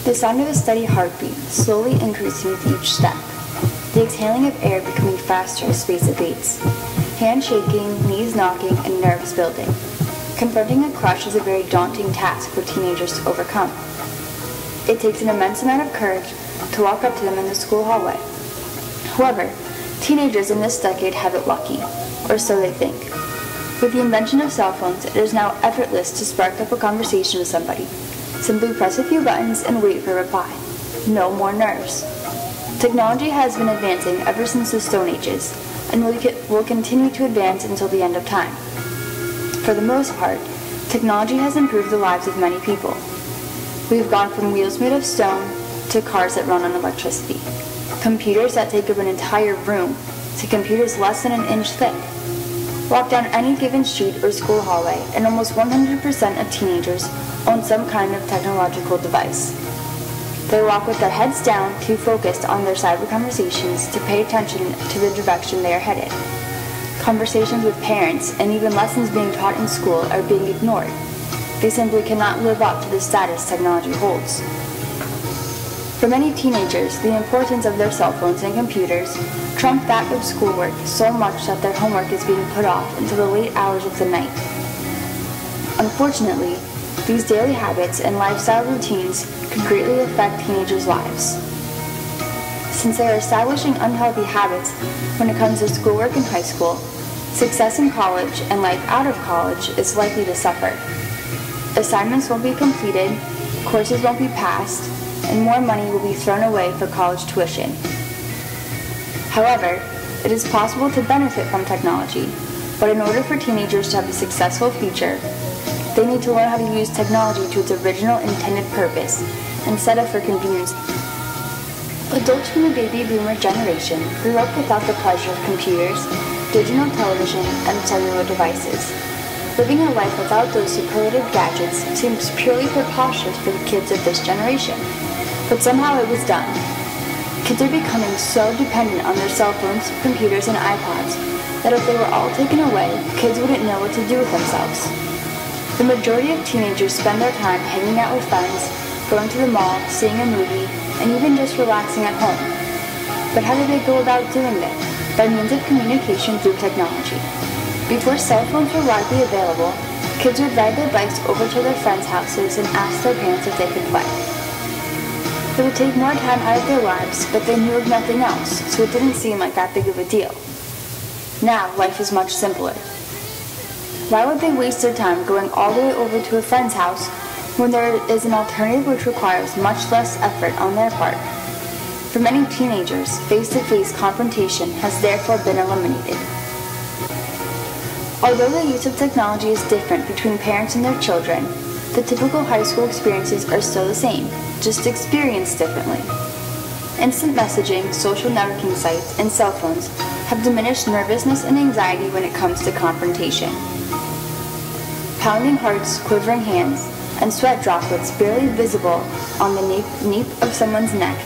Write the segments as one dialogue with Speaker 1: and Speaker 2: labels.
Speaker 1: The sound of a steady heartbeat, slowly increasing with each step. The exhaling of air becoming faster as space abates. Hands shaking, knees knocking, and nerves building. Confronting a crush is a very daunting task for teenagers to overcome. It takes an immense amount of courage to walk up to them in the school hallway. However, teenagers in this decade have it lucky, or so they think. With the invention of cell phones, it is now effortless to spark up a conversation with somebody. Simply press a few buttons and wait for a reply. No more nerves. Technology has been advancing ever since the Stone Ages, and will continue to advance until the end of time. For the most part, technology has improved the lives of many people. We've gone from wheels made of stone to cars that run on electricity, computers that take up an entire room to computers less than an inch thick. Walk down any given street or school hallway, and almost 100% of teenagers own some kind of technological device. They walk with their heads down, too focused on their cyber conversations to pay attention to the direction they are headed. Conversations with parents and even lessons being taught in school are being ignored. They simply cannot live up to the status technology holds. For many teenagers, the importance of their cell phones and computers trump that of schoolwork so much that their homework is being put off until the late hours of the night. Unfortunately, these daily habits and lifestyle routines could greatly affect teenagers' lives. Since they are establishing unhealthy habits when it comes to schoolwork in high school, success in college and life out of college is likely to suffer. Assignments won't be completed, courses won't be passed, and more money will be thrown away for college tuition. However, it is possible to benefit from technology, but in order for teenagers to have a successful future, they need to learn how to use technology to its original intended purpose instead of for convenience. Adults from the baby boomer generation grew up without the pleasure of computers, digital television, and cellular devices. Living a life without those superlative gadgets seems purely preposterous for the kids of this generation. But somehow it was done. Kids are becoming so dependent on their cell phones, computers, and iPods that if they were all taken away, kids wouldn't know what to do with themselves. The majority of teenagers spend their time hanging out with friends, going to the mall, seeing a movie, and even just relaxing at home. But how do they go about doing it? By means of communication through technology. Before cell phones were widely available, kids would ride their bikes over to their friends' houses and ask their parents if they could play. It would take more time out of their lives, but they knew of nothing else, so it didn't seem like that big of a deal. Now, life is much simpler. Why would they waste their time going all the way over to a friend's house when there is an alternative which requires much less effort on their part? For many teenagers, face-to-face confrontation has therefore been eliminated. Although the use of technology is different between parents and their children, the typical high school experiences are still the same, just experienced differently. Instant messaging, social networking sites, and cell phones have diminished nervousness and anxiety when it comes to confrontation. Pounding hearts, quivering hands, and sweat droplets barely visible on the nape of someone's neck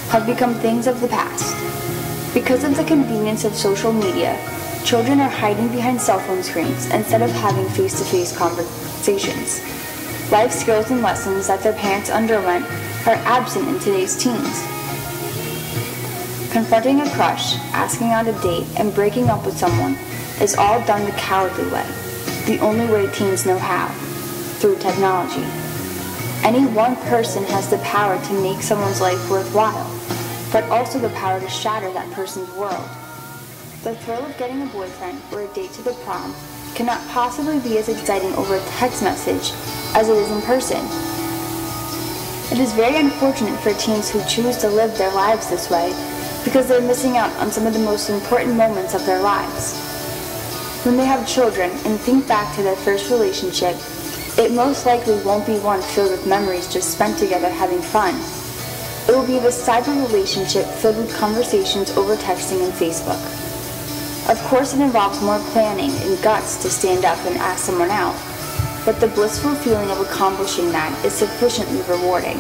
Speaker 1: have become things of the past. Because of the convenience of social media, children are hiding behind cell phone screens instead of having face-to-face conversations. Life skills and lessons that their parents underwent are absent in today's teens. Confronting a crush, asking out a date, and breaking up with someone is all done the cowardly way, the only way teens know how, through technology. Any one person has the power to make someone's life worthwhile, but also the power to shatter that person's world. The thrill of getting a boyfriend or a date to the prom cannot possibly be as exciting over a text message as it is in person. It is very unfortunate for teens who choose to live their lives this way because they're missing out on some of the most important moments of their lives. When they have children and think back to their first relationship, it most likely won't be one filled with memories just spent together having fun. It will be the cyber relationship filled with conversations over texting and Facebook. Of course, it involves more planning and guts to stand up and ask someone out, but the blissful feeling of accomplishing that is sufficiently rewarding.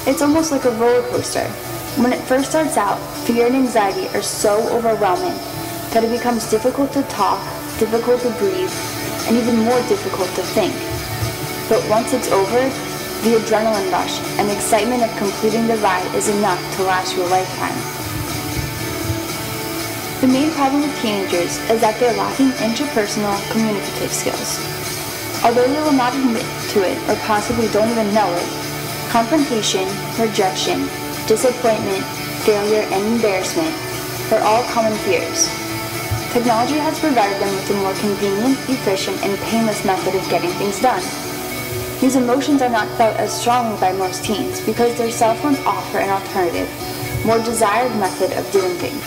Speaker 1: It's almost like a roller coaster. When it first starts out, fear and anxiety are so overwhelming that it becomes difficult to talk, difficult to breathe, and even more difficult to think. But once it's over, The adrenaline rush and excitement of completing the ride is enough to last you a lifetime. The main problem with teenagers is that they're lacking interpersonal communicative skills. Although they will not admit to it or possibly don't even know it, confrontation, rejection, disappointment, failure, and embarrassment are all common fears. Technology has provided them with a more convenient, efficient, and painless method of getting things done. These emotions are not felt as strongly by most teens because their cell phones offer an alternative, more desired method of doing things.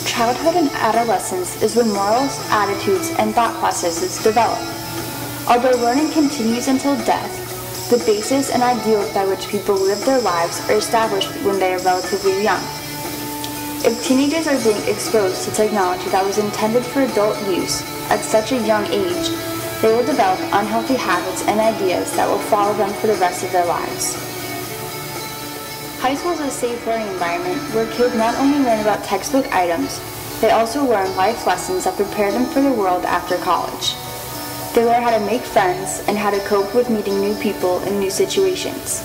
Speaker 1: Childhood and adolescence is when morals, attitudes, and thought processes develop. Although learning continues until death, the basis and ideals by which people live their lives are established when they are relatively young. If teenagers are being exposed to technology that was intended for adult use at such a young age, they will develop unhealthy habits and ideas that will follow them for the rest of their lives. High school is a safe learning environment where kids not only learn about textbook items, they also learn life lessons that prepare them for the world after college. They learn how to make friends and how to cope with meeting new people in new situations.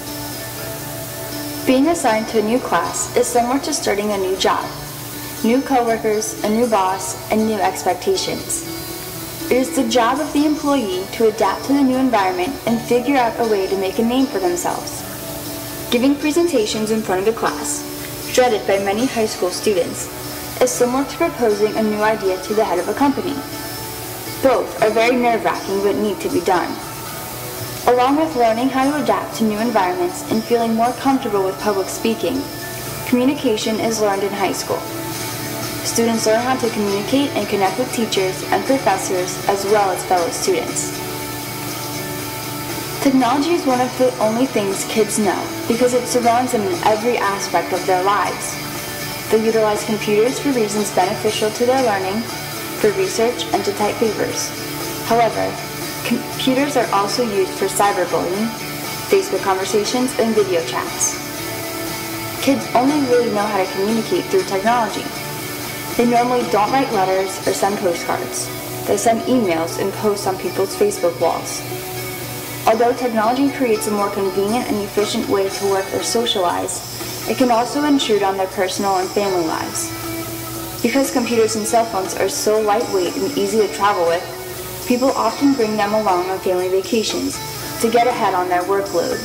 Speaker 1: Being assigned to a new class is similar to starting a new job. New coworkers, a new boss, and new expectations. It is the job of the employee to adapt to the new environment and figure out a way to make a name for themselves. Giving presentations in front of the class, dreaded by many high school students, is similar to proposing a new idea to the head of a company. Both are very nerve-wracking but need to be done. Along with learning how to adapt to new environments and feeling more comfortable with public speaking, communication is learned in high school. Students learn how to communicate and connect with teachers and professors as well as fellow students. Technology is one of the only things kids know because it surrounds them in every aspect of their lives. They utilize computers for reasons beneficial to their learning, for research, and to type papers. However, computers are also used for cyberbullying, Facebook conversations, and video chats. Kids only really know how to communicate through technology. They normally don't write letters or send postcards. They send emails and post on people's Facebook walls. Although technology creates a more convenient and efficient way to work or socialize, it can also intrude on their personal and family lives. Because computers and cell phones are so lightweight and easy to travel with, people often bring them along on family vacations to get ahead on their workload.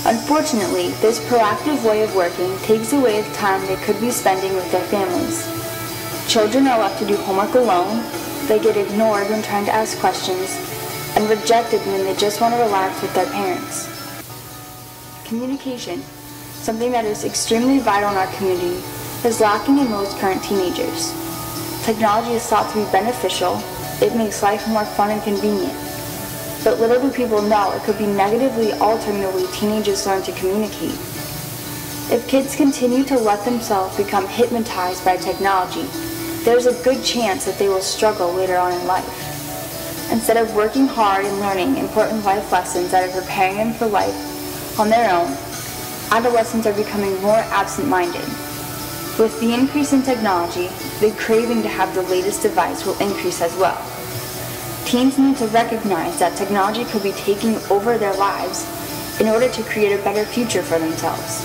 Speaker 1: Unfortunately, this proactive way of working takes away the time they could be spending with their families. Children are left to do homework alone, they get ignored when trying to ask questions, and rejected when they just want to relax with their parents. Communication, something that is extremely vital in our community, is lacking in most current teenagers. Technology is thought to be beneficial, it makes life more fun and convenient. But little do people know it could be negatively altering the way teenagers learn to communicate. If kids continue to let themselves become hypnotized by technology, there's a good chance that they will struggle later on in life. Instead of working hard and learning important life lessons that are preparing them for life on their own, adolescents are becoming more absent-minded. With the increase in technology, the craving to have the latest device will increase as well. Teens need to recognize that technology could be taking over their lives in order to create a better future for themselves.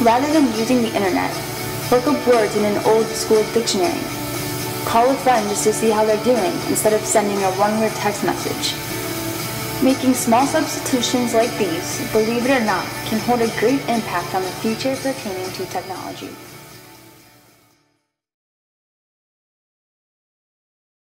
Speaker 1: Rather than using the internet, look up words in an old school dictionary. Call a friend just to see how they're doing instead of sending a one-word text message. Making small substitutions like these, believe it or not, can hold a great impact on the future pertaining to technology.